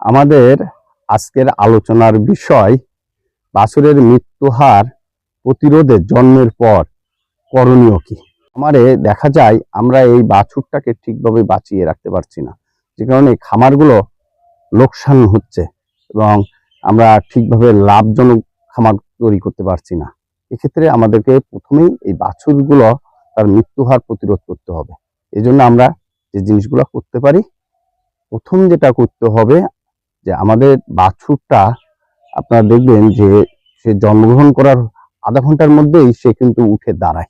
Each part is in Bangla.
আমাদের আজকের আলোচনার বিষয় বাছুরের মৃত্যু হার প্রতিরোধে জন্মের পর করণীয় কি। আমারে দেখা যায় আমরা এই বাছুরটাকে ঠিকভাবে বাঁচিয়ে রাখতে পারছি না, যে কারণে খামারগুলো লোকসান হচ্ছে এবং আমরা ঠিকভাবে লাভজনক খামার তৈরি করতে পারছি না। এক্ষেত্রে আমাদেরকে প্রথমেই এই বাছুরগুলো তার মৃত্যু হার প্রতিরোধ করতে হবে। এই জন্য আমরা যে জিনিসগুলো করতে পারি, প্রথম যেটা করতে হবে যে আমাদের বাছুরটা আপনারা দেখবেন যে সে জন্মগ্রহণ করার আধা ঘন্টার মধ্যেই সে কিন্তু উঠে দাঁড়ায়।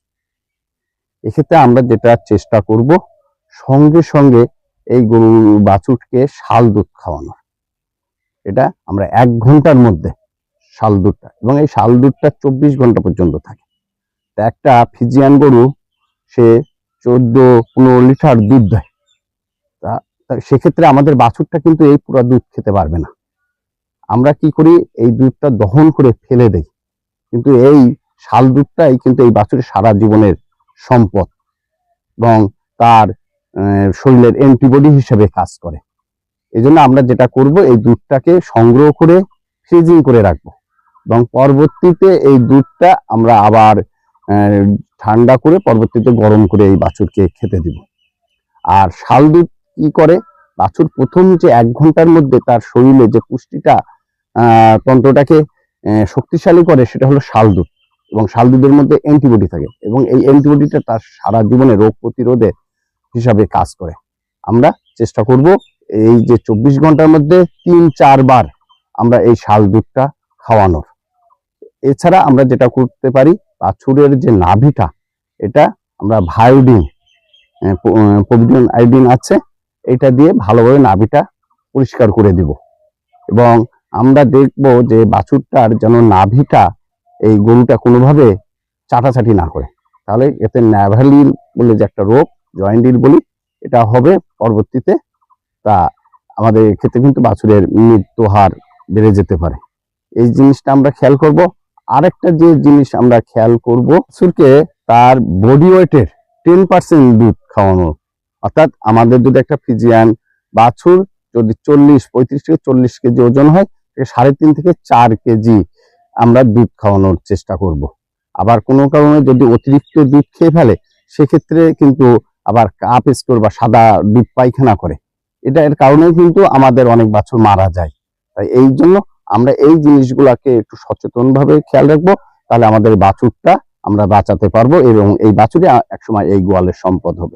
এক্ষেত্রে আমরা যেটা চেষ্টা করব, সঙ্গে সঙ্গে এই গরু বাছুরকে শাল দুধ খাওয়ানোর। এটা আমরা 1 ঘন্টার মধ্যে শাল দুধটা, এবং এই শাল দুধটা 24 ঘন্টা পর্যন্ত থাকে। তা একটা ফিজিয়ান গরু সে 14-15 লিটার দুধ দেয়। তা সেক্ষেত্রে আমাদের বাছুরটা কিন্তু এই পুরো দুধ খেতে পারবে না। আমরা কি করি, এই দুধটা দহন করে ফেলে দেই, কিন্তু এই শাল দুধটাই কিন্তু এই বাছুরের সারা জীবনের সম্পদ এবং তার শরীরের অ্যান্টিবডি হিসেবে কাজ করে। এই জন্য আমরা যেটা করব, এই দুধটাকে সংগ্রহ করে ফ্রিজিং করে রাখবো এবং পরবর্তীতে এই দুধটা আমরা আবার ঠান্ডা করে পরবর্তীতে গরম করে এই বাছুরকে খেতে দিব। আর শাল দুধ কি করে, বাছুর প্রথম যে 1 ঘন্টার মধ্যে তার শরীরে যে পুষ্টিটা তন্ত্রটাকে শক্তিশালী করে, সেটা হলো শাল দুধ, এবং শাল দুধের মধ্যে অ্যান্টিবডি থাকে এবং এই অ্যান্টিবডিটা তার সারা জীবনে রোগ প্রতিরোধে হিসাবে কাজ করে। আমরা চেষ্টা করব এই যে 24 ঘন্টার মধ্যে 3-4 বার আমরা এই শাল দুধটা খাওয়ানোর। এছাড়া আমরা যেটা করতে পারি, বাছুরের যে নাভিটা, এটা আমরা ভায়োডিন, প্রোভিডন আয়োডিন আছে, এটা দিয়ে ভালোভাবে নাভিটা পরিষ্কার করে দিব। এবং আমরা দেখব যে বাছুরটার যেন নাভিটা এই গরুটা কোনোভাবে চাটাচাটি না করে, তাহলে এতে ন্যাভালিন বলে যে একটা রোগ, জয়েন্ডিল বলি, এটা হবে পরবর্তীতে। তা আমাদের ক্ষেত্রে কিন্তু বাছুরের মৃত্যু হার বেড়ে যেতে পারে। এই জিনিসটা আমরা খেয়াল করব। আরেকটা যে জিনিস আমরা খেয়াল করব, বাছুরকে তার বডি ওয়েটের 10% দুধ খাওয়ানো। অর্থাৎ আমাদের যদি একটা ফিজিয়ান বাছুর যদি 35 থেকে 40 কেজি ওজন হয়, 3.5 থেকে 4 কেজি আমরা দুধ খাওয়ানোর চেষ্টা করব। আবার কোনো কারণে যদি অতিরিক্ত দুধ খেয়ে ফেলে, সেক্ষেত্রে কিন্তু আবার কাপ স্টোর বা সাদা দুধ পায়খানা করে, এর কারণেও কিন্তু আমাদের অনেক বাছুর মারা যায়। তাই এই জন্য আমরা এই জিনিসগুলোকে একটু সচেতনভাবে খেয়াল রাখবো, তাহলে আমাদের বাছুরটা আমরা বাঁচাতে পারবো এবং এই বাছুরই একসময় এই গোয়ালের সম্পদ হবে।